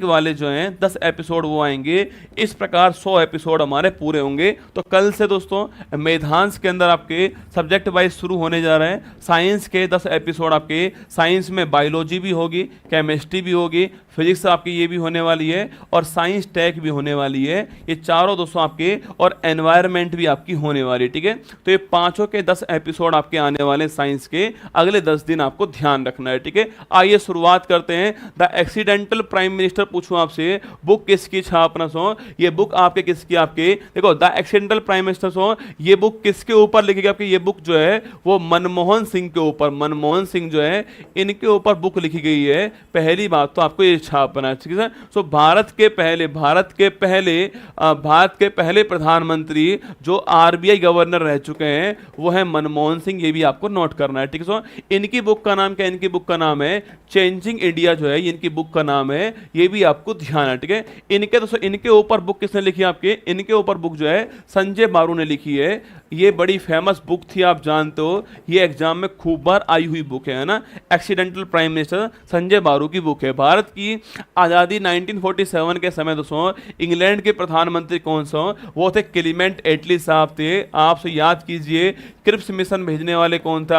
वाले जो हैं 10 एपिसोड वो आएंगे। इस प्रकार 100 एपिसोड हमारे पूरे होंगे। तो कल से दोस्तों मेधांश के अंदर आपके सब्जेक्ट वाइज शुरू होने जा रहे हैं। साइंस के 10 एपिसोड आपके, साइंस में बायोलॉजी भी होगी, केमिस्ट्री भी होगी, फिजिक्स आपकी ये भी होने वाली है और साइंस टेक भी होने वाली है। ये चारों दोस्तों आपके, और एनवायरनमेंट भी आपकी होने वाली है। ठीक है, तो ये पांचों के 10 एपिसोड आपके आने वाले साइंस के अगले 10 दिन आपको ध्यान रखना है। ठीक है, आइए शुरुआत करते हैं। द एक्सीडेंटल प्राइम मिनिस्टर पूछूं आपसे, बुक किसकी छापना सो, ये बुक आपके किसकी, आपके देखो the accidental prime minister so, ये बुक किसके ऊपर लिखी गई आपकी, ये बुक जो है वो मनमोहन सिंह के ऊपर, मनमोहन सिंह जो है इनके ऊपर बुक लिखी गई है। पहली बात तो आपको ये छापना है। ठीक है, सो भारत के पहले प्रधानमंत्री जो आरबीआई गवर्नर रह चुके हैं वो है मनमोहन सिंह, ये भी आपको नोट करना है। ठीक है, सो इनकी बुक का नाम क्या, इनकी बुक का नाम है चेंजिंग इंडिया, जो है इनकी बुक का नाम है, ये भी आपको ध्यान है। ठीक है, इनके दोस्तों इनके ऊपर बुक किसने लिखी है आपके, इनके ऊपर बुक जो है संजय बारू ने लिखी है। ये बड़ी फेमस बुक थी, आप जानते हो, ये एग्जाम में खूब बार आई हुई बुक है ना। एक्सीडेंटल प्राइम मिनिस्टर संजय बारू की बुक है। भारत की आज़ादी 1947 के समय दोस्तों इंग्लैंड के प्रधानमंत्री कौन सा, वो थे क्लीमेंट एटली साहब थे। आपसे याद कीजिए क्रिप्स मिशन भेजने वाले कौन थे,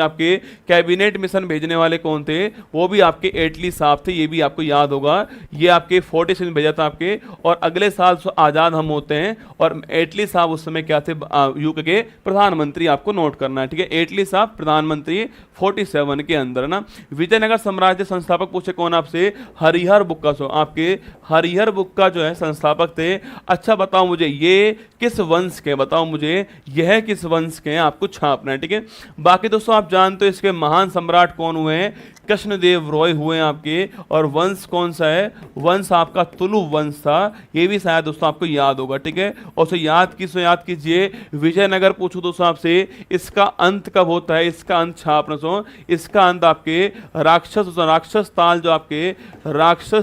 आपके कैबिनेट मिशन भेजने वाले कौन थे, वो भी आपके एटली साहब थे, ये भी आपको याद होगा। ये आपके 46 भेजा था आपके, और अगले साल आज़ाद हम होते हैं, और एटली साहब उस समय क्या थे, यूके के प्रधानमंत्री, आपको नोट करना है। ठीक है, एटली साहब प्रधानमंत्री 47 के अंदर ना। विजयनगर साम्राज्य संस्थापक पूछे कौन आपसे, हरिहर बुक्का सो, आपके हरिहर बुक्का जो है संस्थापक थे। अच्छा बताओ मुझे ये किस वंश के, बताओ मुझे यह किस वंश के हैं, आपको छापना है। ठीक है, बाकी दोस्तों आप जानते हो इसके महान सम्राट कौन हुए हैं, कृष्णदेव रॉय हुए हैं आपके, और वंश कौन सा है, वंश आपका तुलु वंश था, ये भी शायद दोस्तों आपको याद होगा। ठीक है, और उसे याद कीजिए। विजयनगर पूछो दोस्तों आपसे, इसका अंत कब होता है, इसका अंत छापना सो, इसका अंत आपके राक्षस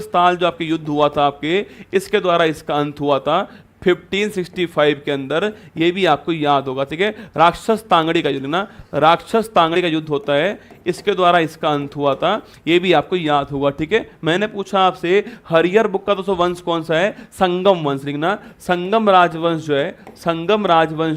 ताल जो आपके युद्ध हुआ था आपके, इसके द्वारा इसका अंत हुआ था 1565 के अंदर, ये भी आपको याद होगा। ठीक है, राक्षस तांगड़ी का युद्ध ना, राक्षस तांगड़ी का युद्ध होता है, इसके द्वारा इसका अंत हुआ था, ये भी आपको याद होगा। ठीक है, मैंने पूछा आपसे हरिहर बुक का दोस्तों वंश कौन सा है, संगम वंश लिखना। संगम राजवंश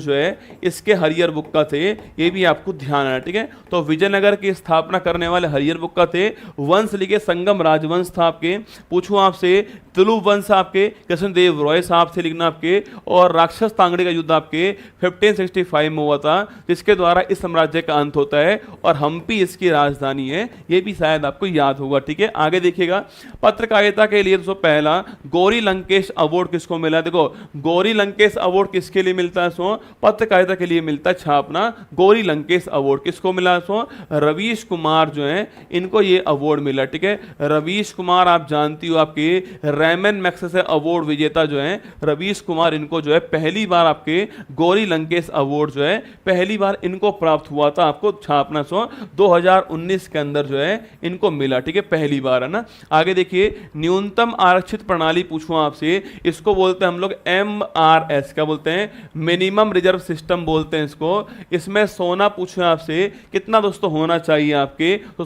जो है इसके हरिहर बुक का थे, ये भी आपको ध्यान है। ठीक है, तो विजयनगर की स्थापना करने वाले हरिहर बुक का थे, वंश लिखे संगम राजवंश था आपके। पूछूं आपसे तुलु वंश आपके कृष्णदेव रॉय साहब से लिखना आपके, और राक्षस तांगड़ी का युद्ध आपके 1565 में हुआ था, जिसके द्वारा इस साम्राज्य का अंत होता है, और हम्पी इसकी राजधानी है, ये भी शायद आपको याद होगा। ठीक है, आगे देखिएगा, पत्रकारिता के लिए दोस्तों पहला गौरी लंकेश अवार्ड किसको मिला, देखो गौरी लंकेश अवार्ड किसके लिए मिलता है, सो पत्रकारिता के लिए मिलता है, छापना गौरी लंकेश अवार्ड किसको मिला, सो रवीश कुमार जो है इनको ये अवार्ड मिला। ठीक है, रवीश कुमार आप जानती हो आपके रैमन मैग्सेसे अवार्ड विजेता जो है रवीश कुमार, इनको जो है पहली बार आपके गौरी लंकेश अवार्ड जो है पहली बार इनको प्राप्त हुआ था, आपको छापना सो 2019 के अंदर जो है इनको मिला। ठीक है, पहली बार है ना। आगे देखिए, न्यूनतम आरक्षित प्रणाली पूछूं आपसे, इसको बोलते हैं हम लोग MRS, क्या बोलते हैं, मिनिमम रिजर्व सिस्टम बोलते हैं इसको। इसमें सोना पूछूं आपसे कितना दोस्तों होना चाहिए आपके, तो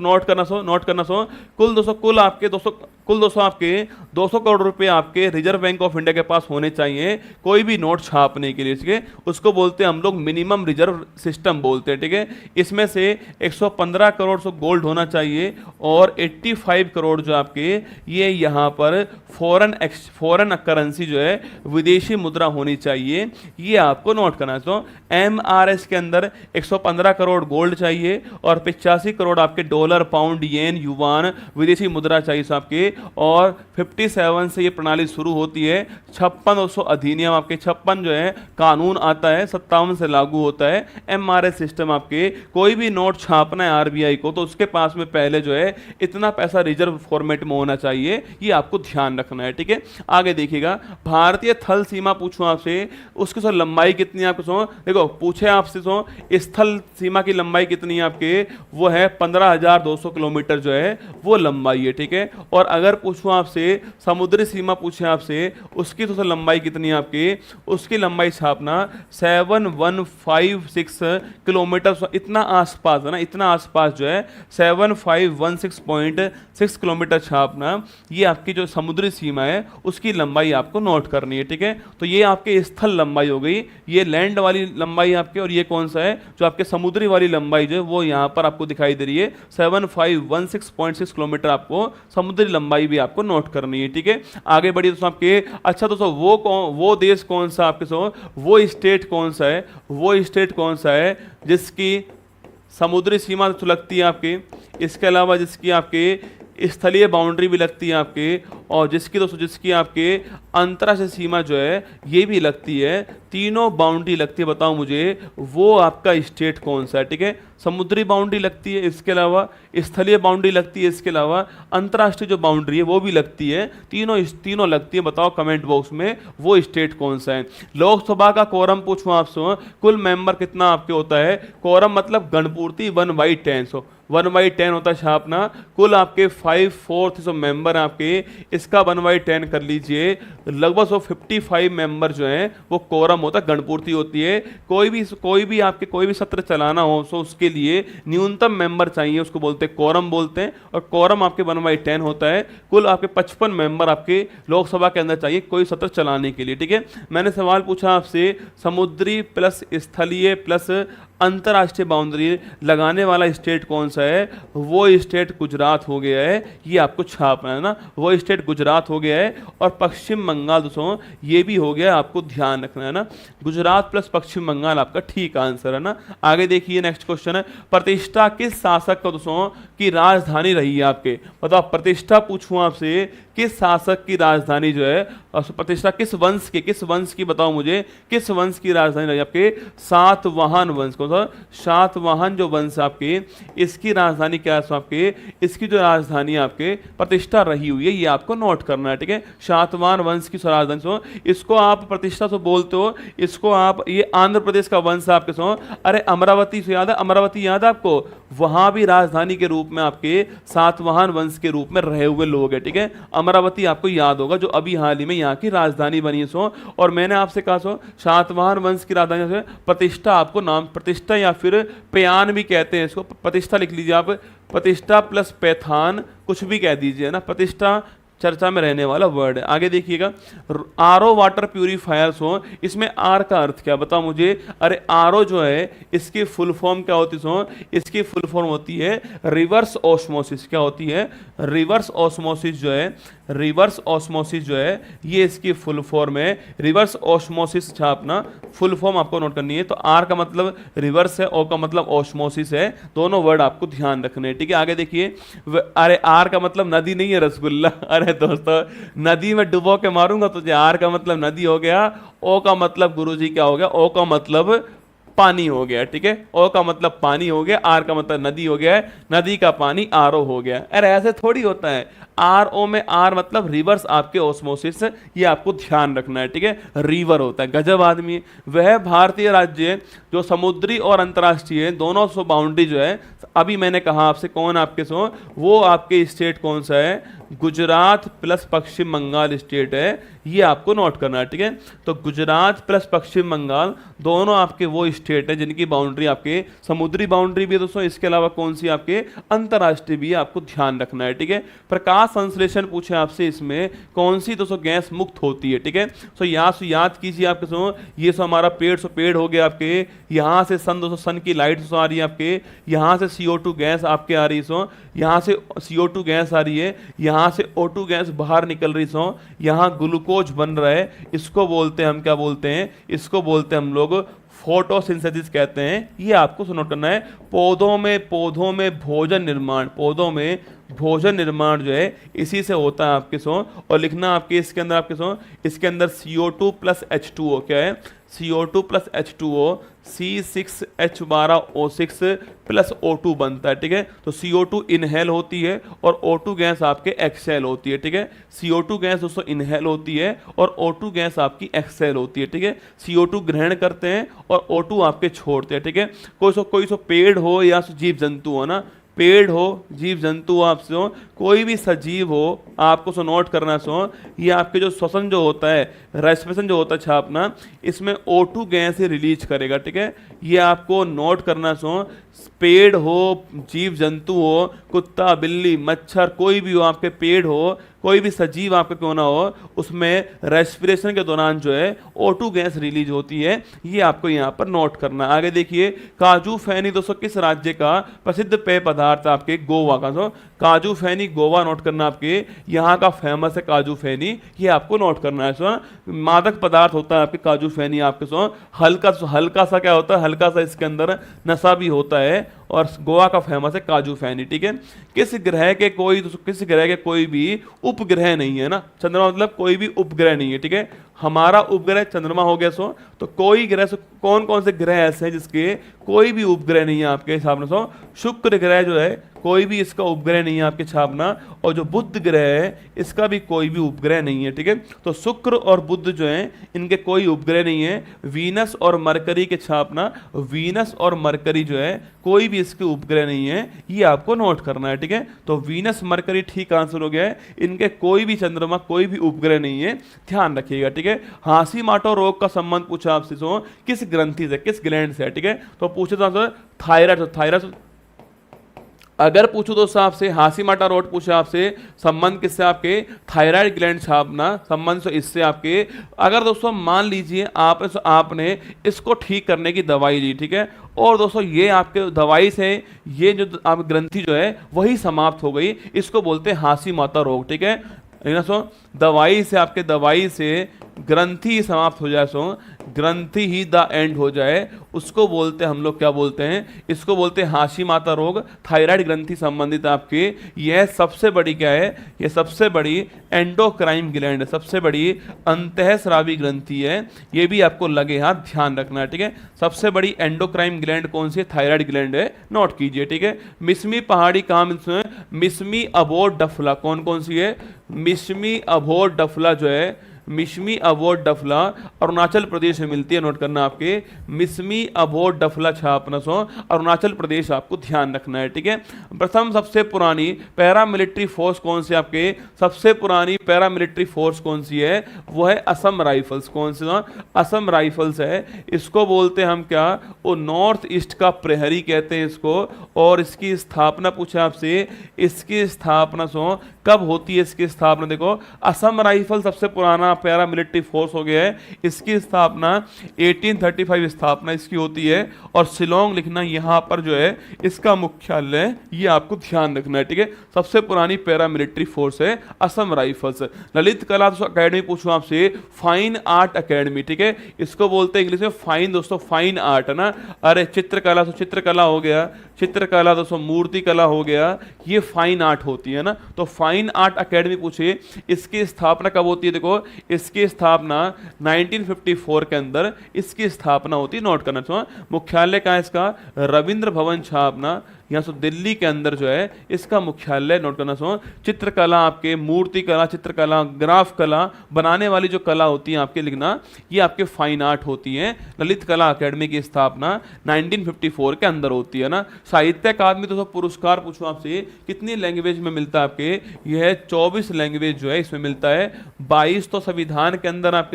नोट करना सो कुल दोस्तों आपके 200 करोड़ रुपए आपके रिजर्व बैंक ऑफ इंडिया के पास होने चाहिए कोई भी नोट छापने के लिए। ठीक है, उसको बोलते हैं हम लोग मिनिमम रिजर्व सिस्टम बोलते हैं। ठीक है, इसमें से 115 करोड़ सो गोल्ड होना चाहिए, और 85 करोड़ जो आपके ये यहाँ पर फॉरेन करेंसी जो है विदेशी मुद्रा होनी चाहिए, ये आपको नोट करना है। तो MRS के अंदर 115 करोड़ गोल्ड चाहिए, और 85 करोड़ आपके डॉलर, पाउंड, येन, युवान विदेशी मुद्रा चाहिए आपके, और 57 से ये प्रणाली शुरू होती है। 56 अधिनियम आपके 56 जो है कानून आता है, 57 से लागू होता है MRS सिस्टम। आपके कोई भी नोट छापना है RBI को, तो उसके पास में पहले जो है इतना पैसा रिजर्व फॉर्मेट में होना चाहिए, ये आपको ध्यान रखना है। ठीक है, आगे देखिएगा, भारतीय थल सीमा पूछूं आपसे, उसकी सो लंबाई कितनी है आपको, सो देखो पूछे आपसे सो स्थल सीमा की लंबाई कितनी है आपके, वो है 15,200 किलोमीटर जो है वो लंबाई है। ठीक है, और अगर पूछूं आपसे समुद्री सीमा पूछे आपसे, उसकी तो लंबाई कितनी है आपकी, उसकी लंबाई छापना 7156 किलोमीटर, इतना आसपास है ना, इतना आसपास जो है 7516.6 किलोमीटर छापना, ये आपकी जो समुद्री सीमा है उसकी लंबाई आपको नोट करनी है। ठीक है, तो ये आपके स्थल लंबाई हो गई, ये लैंड वाली लंबाई आपके, और ये कौन सा है जो आपके समुद्री वाली लंबाई जो है वो यहाँ पर आपको दिखाई दे रही है 7516.6 किलोमीटर, आपको समुद्री लंबाई भी आपको नोट करनी है। ठीक है, आगे बढ़िए दोस्तों आपके। अच्छा दोस्तों वो देश कौन सा आपके वो स्टेट कौन सा है, वो स्टेट कौन सा है जिसकी समुद्री सीमा तो लगती है आपके, इसके अलावा जिसकी आपके स्थलीय बाउंड्री भी लगती है आपके, और जिसकी दोस्तों जिसकी आपके अंतर्राष्ट्रीय सीमा जो है ये भी लगती है, तीनों बाउंड्री लगती है। बताओ मुझे वो आपका स्टेट कौन सा है। ठीक है, समुद्री बाउंड्री लगती है, इसके अलावा स्थलीय बाउंड्री लगती है, इसके अलावा अंतर्राष्ट्रीय जो बाउंड्री है वो भी लगती है, तीनों लगती है। बताओ कमेंट बॉक्स में वो स्टेट कौन सा है। लोकसभा का कोरम पूछूं आपसे, कुल मेंबर कितना आपके होता है, कोरम मतलब गणपूर्ति 1/10, 1/10 होता है छापना, कुल आपके 5/4 मेंबर आपके, इसका 1/10 कर लीजिए, लगभग 55 मेंबर जो हैं वो कोरम होता है, गणपूर्ति होती है। कोई भी आपके कोई भी सत्र चलाना हो तो उसके लिए न्यूनतम मेंबर चाहिए, उसको बोलते हैं कोरम बोलते हैं, और कोरम आपके 1/10 होता है। कुल आपके 55 मेंबर आपके लोकसभा के अंदर चाहिए कोई सत्र चलाने के लिए। ठीक है, मैंने सवाल पूछा आपसे समुद्री प्लस स्थलीय प्लस अंतर्राष्ट्रीय बाउंड्री लगाने वाला स्टेट कौन सा है, वो स्टेट गुजरात हो गया है, ये आपको छापना है ना, वो स्टेट गुजरात हो गया है। और पश्चिम बंगाल दोस्तों ये भी हो गया, आपको ध्यान रखना है ना, गुजरात प्लस पश्चिम बंगाल आपका ठीक आंसर है ना। आगे देखिए नेक्स्ट क्वेश्चन है, प्रतिष्ठा किस शासक का दोस्तों की राजधानी रही है आपके, बताओ प्रतिष्ठा पूछूं आपसे, किस शासक की राजधानी जो है, प्रतिष्ठा किस वंश की बताओ मुझे, किस वंश की राजधानी रही आपके, सातवाहन वंश। कौन सा, सातवाहन जो वंश आपके, इसकी राजधानी क्या है आपके, इसकी जो राजधानी आपके प्रतिष्ठा रही हुई है, ये आपको नोट करना है। ठीक है, सातवाहन वंश की राजधानी इसको आप प्रतिष्ठा से बोलते हो, इसको आप, ये आंध्र प्रदेश का वंश आपके अरे अमरावती से याद है, अमरावती याद है आपको, वहां भी राजधानी के रूप में आपके सातवाहन वंश के रूप में रहे हुए लोग हैं। ठीक है, अमरावती आपको याद होगा जो अभी हाल ही में यहाँ की राजधानी बनी है। और मैंने आपसे कहा सातवाहन वंश की राजधानी से प्रतिष्ठा, आपको नाम प्रतिष्ठा या फिर प्यान भी कहते हैं इसको, प्रतिष्ठा लिख लीजिए आप, प्रतिष्ठा प्लस पैथान कुछ भी कह दीजिए ना, प्रतिष्ठा चर्चा में रहने वाला वर्ड है। आगे देखिएगा, आरओ वाटर प्यूरिफायर्स हो, इसमें आर का अर्थ क्या बताओ मुझे, अरे आरओ जो है इसकी फुल फॉर्म क्या होती है, इसकी फुल फॉर्म होती है रिवर्स ऑस्मोसिस। क्या होती है, रिवर्स ऑस्मोसिस जो है, रिवर्स ऑस्मोसिस जो है ये इसकी फुल फॉर्म है, रिवर्स ऑस्मोसिस छापना, फुल फॉर्म आपको नोट करनी है। तो आर का मतलब रिवर्स है, ओ का मतलब ऑस्मोसिस है, दोनों वर्ड आपको ध्यान रखने हैं। ठीक है, आगे देखिए, अरे आर का मतलब नदी नहीं है रसगुल्ला, अरे दोस्तों नदी में डुबो के मारूंगा तुझे, आर का मतलब नदी हो गया, ओ का मतलब गुरुजी क्या हो गया, ओ का मतलब पानी हो गया। ठीक है, ओ का मतलब पानी हो गया, आर का मतलब नदी हो गया, नदी का पानी आर ओ हो गया। अरे ऐसे थोड़ी होता है, आर ओ में आर मतलब रिवर्स आपके ऑस्मोसिस, ये आपको ध्यान रखना है। ठीक है, रिवर होता है, गजब आदमी। वह भारतीय राज्य जो समुद्री और अंतर्राष्ट्रीय दोनों सो बाउंड्री जो है, अभी मैंने कहा आपसे कौन आपके वो आपके स्टेट कौन सा है, गुजरात प्लस पश्चिम बंगाल स्टेट है, ये आपको नोट करना है। ठीक है, तो गुजरात प्लस पश्चिम बंगाल दोनों आपके वो स्टेट है जिनकी बाउंड्री आपके समुद्री बाउंड्री भी है दोस्तों, इसके अलावा कौन सी आपके अंतर्राष्ट्रीय भी है, आपको ध्यान रखना है। ठीक है, प्रकाश संश्लेषण पूछे आपसे, इसमें कौन सी दोस्तों गैस मुक्त होती है। ठीक है, सो याद कीजिए आपके ये हमारा पेड़ हो गया आपके, यहाँ से सन दोस्तों सन की लाइट आ रही है आपके, यहाँ से CO2 गैस आपके आ रही यहाँ से CO2 गैस आ रही है, यहाँ से O2 गैस बाहर निकल रही यहाँ ग्लूकोज बन रहा है, इसको बोलते हैं हम क्या बोलते हैं, इसको बोलते हैं हम लोग फोटोसिंथेसिस कहते हैं। ये आपको नोट करना है। पौधों में भोजन निर्माण, पौधों में भोजन निर्माण जो है इसी से होता है आपके और लिखना आपके इसके अंदर आपके इसके अंदर CO2 प्लस H2O क्या है, CO2 plus H2O C6H12O6 plus O2 बनता है। ठीक है, तो CO2 इनहेल होती है और O2 गैस आपके एक्सहेल होती है। ठीक है, CO2 गैस दोस्तों इनहेल होती है और O2 गैस आपकी एक्सहेल होती है। ठीक है, CO2 ग्रहण करते हैं और O2 आपके छोड़ते हैं। ठीक है, कोई सो पेड़ हो या जीव जंतु हो ना, पेड़ हो जीव जंतु हो आपसे हो, कोई भी सजीव हो, आपको नोट करना ये आपके जो श्वसन जो होता है, रेस्पिरेशन जो होता है छापना, इसमें O2 गैस ही रिलीज करेगा। ठीक है, ये आपको नोट करना पेड़ हो, जीव जंतु हो, कुत्ता बिल्ली मच्छर कोई भी हो, आपके पेड़ हो, कोई भी सजीव आपका क्यों ना हो, उसमें रेस्पिरेशन के दौरान जो है O2 गैस रिलीज होती है। ये आपको यहाँ पर नोट करना है। आगे देखिए, काजू फैनी दोस्तों किस राज्य का प्रसिद्ध पेय पदार्थ आपके? गोवा का। तो काजू फैनी गोवा नोट करना, आपके यहाँ का फेमस है काजू फैनी, ये आपको नोट करना है। सो मादक पदार्थ होता है आपके काजू फैनी आपके। सो हल्का सा क्या होता है, हल्का सा इसके अंदर नशा भी होता है, और गोवा का फेमस है काजू फैनी, ठीक है। किस ग्रह के कोई भी उपग्रह नहीं है ना, चंद्रमा मतलब कोई भी उपग्रह नहीं है, ठीक है। हमारा उपग्रह चंद्रमा हो गया। सो तो कोई ग्रह से कौन कौन से ग्रह ऐसे हैं जिसके कोई भी उपग्रह नहीं है आपके हिसाब से? सो शुक्र ग्रह जो है कोई भी इसका उपग्रह नहीं है आपके छापना, और जो बुध ग्रह है इसका भी कोई भी उपग्रह नहीं है, ठीक है। तो शुक्र और बुध जो है इनके कोई उपग्रह नहीं है। वीनस और मरकरी के छापना, वीनस और मरकरी जो है कोई भी इसके उपग्रह नहीं है, ये आपको नोट करना है, ठीक है। तो वीनस मरकरी ठीक आंसर हो गया है, इनके कोई भी चंद्रमा कोई भी उपग्रह नहीं है, ध्यान रखिएगा, ठीक है। हाशीमाटो रोग का संबंध पूछा आपसे, सो किस ग्रंथि से, किस ग्लैंड से है, ठीक है। तो पूछे तो थायराइड। अगर पूछो दोस्तों आपसे हाशीमाटा रोग पूछा आपसे, संबंध किससे? आपके थायराइड ग्लैंड छापना संबंध से इससे आपके। अगर दोस्तों मान लीजिए आपने इसको ठीक करने की दवाई ली, ठीक है, और दोस्तों ये आपके दवाई से ये जो आप ग्रंथि जो है वही समाप्त हो गई, इसको बोलते हैं हाशीमाटा रोग, ठीक है। दवाई से ग्रंथि समाप्त हो जाए, सो ग्रंथि ही द एंड हो जाए, उसको बोलते हैं हम लोग क्या बोलते हैं? इसको बोलते हैं हाशीमाटा रोग। थायराइड ग्रंथि संबंधित आपके यह सबसे बड़ी क्या है? यह सबसे बड़ी एंडोक्राइन ग्लैंड है, सबसे बड़ी अंतःस्रावी ग्रंथि है। ये भी आपको लगे हाथ ध्यान रखना है, ठीक है। सबसे बड़ी एंडोक्राइन ग्लैंड कौन सी है? थायराइड ग्लैंड है, नोट कीजिए, ठीक है। मिसमी पहाड़ी कहाँ मिलते हैं? मिसमी अबोर डफला कौन कौन सी है? मिसमी अबोर डफला जो है, मिसमी अबोर डफला अरुणाचल प्रदेश में मिलती है, नोट करना आपके मिसमी अबोर डफला छापना, सो अरुणाचल प्रदेश आपको ध्यान रखना है, ठीक है। प्रथम सबसे पुरानी पैरामिलिट्री फोर्स कौन सी आपके? सबसे पुरानी पैरामिलिट्री फोर्स कौन सी है? वो है असम राइफल्स। कौन सी? असम राइफल्स है। इसको बोलते हैं हम क्या? वो नॉर्थ ईस्ट का प्रहरी कहते हैं इसको। और इसकी स्थापना पूछा आपसे, इसकी स्थापना सो कब होती है? इसकी स्थापना देखो, असम राइफल सबसे पुराना पैरा मिलिट्री फोर्स हो गया है, इसकी स्थापना 1835 स्थापना इसकी होती है। और शिलोंग लिखना यहाँ पर जो है इसका मुख्यालय, ये आपको ध्यान रखना है, ठीक है। सबसे पुरानी पैरा मिलिट्री फोर्स है असम राइफल्स। ललित कला अकेडमी पूछूं आपसे, फाइन आर्ट अकेडमी, ठीक है। इसको बोलते हैं इंग्लिश में फाइन, दोस्तों फाइन आर्ट है ना। अरे चित्रकला, तो चित्रकला हो गया, चित्रकला दोस्तों मूर्ति कला हो गया, ये फाइन आर्ट होती है ना। तो फाइन आर्ट अकेडमी पूछे, इसकी स्थापना कब होती है? देखो इसकी स्थापना 1954 के अंदर इसकी स्थापना होती है, नोट करना। मुख्यालय कहाँ है इसका? रविंद्र भवन छापना, यहाँ से दिल्ली के अंदर जो है इसका मुख्यालय, नोट करना। चित्रकला आपके मूर्ति कला, चित्रकला, ग्राफ कला बनाने वाली जो कला होती है आपके लिखना, ये आपके फाइन आर्ट होती है। ललित कला अकेडमी की स्थापना 1954 के अंदर होती है ना। साहित्य अकादमी तो पुरस्कार पूछो आपसे, कितनी लैंग्वेज में मिलता है आपके? यह 24 लैंग्वेज जो है इसमें मिलता है। 22 तो संविधान के अंदर आपके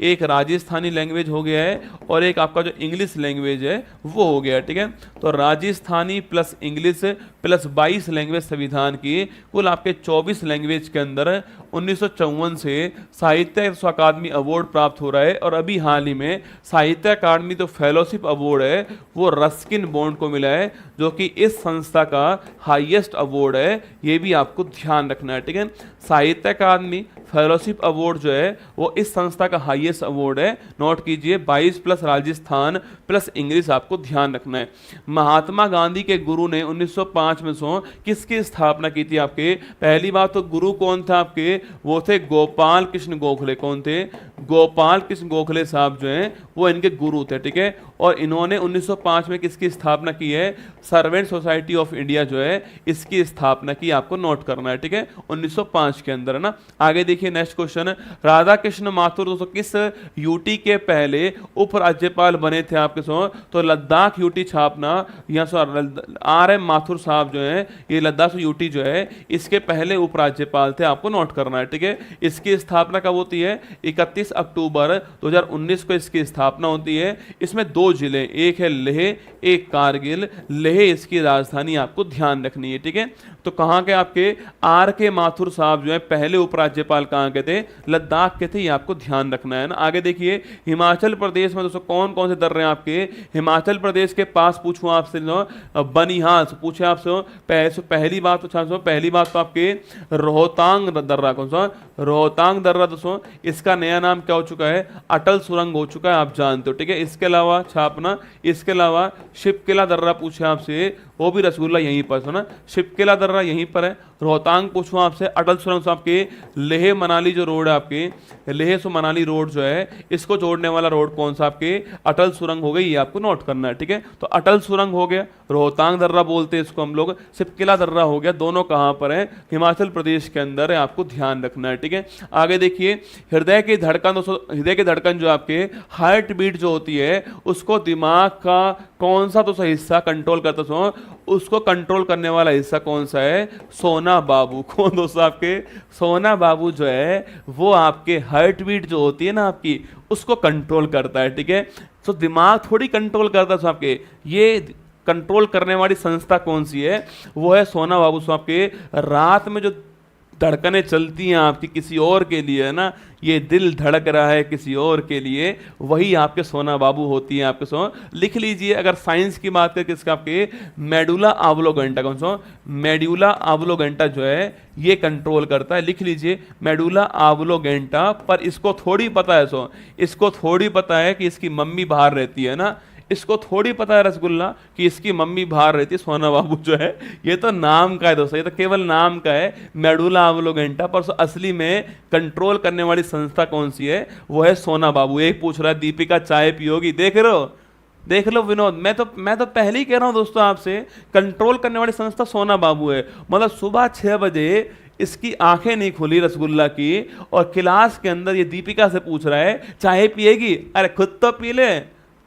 एक राजस्थानी लैंग्वेज हो गया है, और एक आपका जो इंग्लिश लैंग्वेज है वो हो गया, ठीक है। तो Rajasthani plus English plus 22 language संविधान की, कुल आपके 24 लैंग्वेज के अंदर 1954 से साहित्य अकादमी अवार्ड प्राप्त हो रहा है। और अभी हाल ही में साहित्य अकादमी तो फेलोशिप अवार्ड है वो रस्किन बॉन्ड को मिला है, जो कि इस संस्था का हाईएस्ट अवार्ड है, ये भी आपको ध्यान रखना है, ठीक है। साहित्य अकादमी फेलोशिप अवार्ड जो है वो इस संस्था का हाईएस्ट अवार्ड है, नोट कीजिए। 22 प्लस राजस्थान प्लस इंग्लिश आपको ध्यान रखना है। महात्मा गांधी के गुरु ने 1905 में किसकी स्थापना की थी आपके? पहली बात तो गुरु कौन था आपके? वो थे गोपाल कृष्ण गोखले। कौन थे? गोपाल कृष्ण गोखले साहब जो हैं वो इनके गुरु थे, ठीक है। और इन्होंने 1905 में किसकी स्थापना की है? सर्वेंट सोसाइटी ऑफ इंडिया जो है इसकी स्थापना की, आपको नोट करना है, ठीक है, 1905 के अंदर, है ना। आगे देखिए नेक्स्ट क्वेश्चन, राधा कृष्ण माथुर दोस्तों किस यूटी के पहले उपराज्यपाल बने थे आपके? तो लद्दाख यूटी छापना, यहाँ आर एम माथुर साहब जो है ये लद्दाख यूटी जो है इसके पहले उपराज्यपाल थे, आपको नोट करना है, ठीक है। इसकी स्थापना कब होती है? 31 23 अक्टूबर 2019 को इसकी स्थापना होती है। इसमें 2 जिले, एक है लेह, एक कारगिल। लेह इसकी राजधानी आपको ध्यान रखनी है, ठीक है। तो कहाँ के आपके आर के माथुर साहब जो है पहले उपराज्यपाल कहाँ के थे, लद्दाख के थे, ये आपको ध्यान रखना है ना। आगे देखिए हिमाचल प्रदेश में दोस्तों कौन कौन से दर्रे हैं आपके, हिमाचल प्रदेश के पास पूछूं आपसे बनिहाल पूछे आपसे पहली बात तो आपके रोहतांग दर्रा, कौन सा रोहतांग दर्रा दोस्तों, इसका नया नाम क्या हो चुका है, अटल सुरंग हो चुका है, आप जानते हो, ठीक है। इसके अलावा छापना, इसके अलावा शिपकिला दर्रा पूछे आपसे, वो भी रसगुल्ला यहीं पर सुना, शिपकिला दर्रा यहीं पर है। रोहतांग पूछूं आपसे, अटल सुरंग आपके लेह मनाली जो रोड है आपके लेह से मनाली रोड जो है, इसको जोड़ने वाला रोड कौन सा आपके अटल सुरंग हो गई, ये आपको नोट करना है, ठीक है। तो अटल सुरंग हो गया, रोहतांग दर्रा बोलते हैं इसको हम लोग, शिपकिला दर्रा हो गया, दोनों कहां पर है, हिमाचल प्रदेश के अंदर है, आपको ध्यान रखना है, ठीक है। आगे देखिए हृदय की धड़कन दोस्तों, हृदय की धड़कन जो आपके हार्ट बीट जो होती है उसको दिमाग का कौन सा दोस्तों हिस्सा कंट्रोल करता है, उसको कंट्रोल करने वाला हिस्सा कौन सा है, सोना बाबू। कौन दोस्तों आपके सोना बाबू जो है वो आपके हार्ट बीट जो होती है ना आपकी, उसको कंट्रोल करता है, ठीक है। तो दिमाग थोड़ी कंट्रोल करता है आपके, ये कंट्रोल करने वाली संस्था कौन सी है, वो है सोना बाबू। सो आपके रात में जो धड़कनें चलती हैं आपकी किसी और के लिए है ना, ये दिल धड़क रहा है किसी और के लिए, वही आपके सोना बाबू होती है आपके लिख लीजिए। अगर साइंस की बात करें किसका, आपके मेडुला ऑब्लोगेंटा, कौन सा मेडुला ऑब्लोगेंटा जो है ये कंट्रोल करता है, लिख लीजिए मेडुला ऑब्लोगेंटा। पर इसको थोड़ी पता है इसको थोड़ी पता है कि इसकी मम्मी बाहर रहती है ना, इसको थोड़ी पता है रसगुल्ला कि इसकी मम्मी बाहर रहती है, सोना बाबू जो है ये तो नाम का है दोस्तों, ये तो केवल नाम का है मेडुला ऑब्लोगेंटा, पर असली में कंट्रोल करने वाली संस्था कौन सी है, वो है सोना बाबू। एक पूछ रहा है दीपिका चाय पियोगी, देख लो विनोद, मैं तो पहले ही कह रहा हूं दोस्तों आपसे, कंट्रोल करने वाली संस्था सोना बाबू है। मतलब सुबह 6 बजे इसकी आंखें नहीं खुली रसगुल्ला की, और क्लास के अंदर ये दीपिका से पूछ रहा है चाय पिएगी, अरे खुद तो पी ले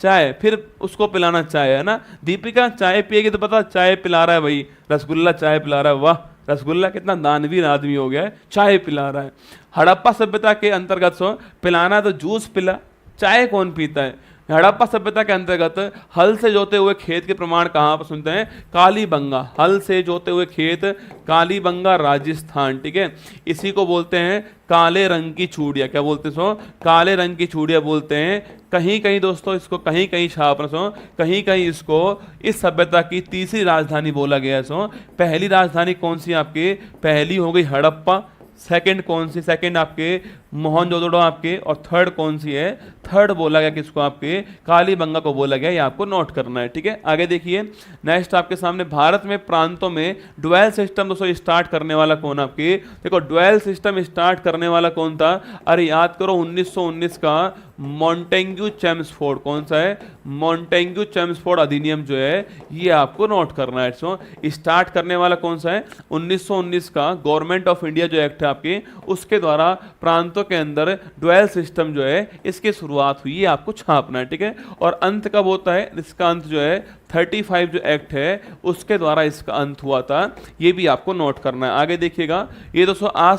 चाय, फिर उसको पिलाना चाय, है ना। दीपिका चाय पिएगी तो पता चाय पिला रहा है भाई, रसगुल्ला चाय पिला रहा है, वाह रसगुल्ला कितना दानवीर आदमी हो गया है, चाय पिला रहा है। हड़प्पा सभ्यता के अंतर्गत पिलाना तो जूस पिला, चाय कौन पीता है। हड़प्पा सभ्यता के अंतर्गत हल से जोते हुए खेत के प्रमाण कहाँ पर सुनते हैं, कालीबंगा, हल से जोते हुए खेत कालीबंगा राजस्थान, ठीक है। इसी को बोलते हैं काले रंग की चूड़ियाँ, क्या बोलते हैं काले रंग की चूड़ियाँ बोलते हैं। कहीं कहीं दोस्तों इसको कहीं कहीं छापना कहीं कहीं इसको इस सभ्यता की तीसरी राजधानी बोला गया है। पहली राजधानी कौन सी आपकी, पहली हो गई हड़प्पा, सेकंड कौन सी, सेकंड आपके मोहनजोदड़ो आपके, और थर्ड कौन सी है, थर्ड बोला गया किसको आपके कालीबंगा को बोला गया, ये आपको नोट करना है, ठीक है। आगे देखिए नेक्स्ट आपके सामने भारत में प्रांतों में डुअल सिस्टम दोस्तों स्टार्ट करने वाला कौन आपके, देखो डुअल सिस्टम स्टार्ट करने वाला कौन था, अरे याद करो 1919 का मॉन्टेग्यू चेम्सफोर्ड, कौन सा है मॉन्टेग्यू चेम्सफोर्ड अधिनियम जो है ये आपको नोट करना है। स्टार्ट करने वाला कौन सा है, 1919 का गवर्नमेंट ऑफ इंडिया जो एक्ट है आपके, उसके द्वारा प्रांतों के अंदर डुअल सिस्टम जो है इसकी शुरुआत हुई है, आपको छापना है, ठीक है। और अंत कब होता है, इसका अंत जो है 35 जो एक्ट है उसके द्वारा इसका अंत हुआ था, ये भी आपको नोट करना है। आगे देखिएगा ये दोस्तों आज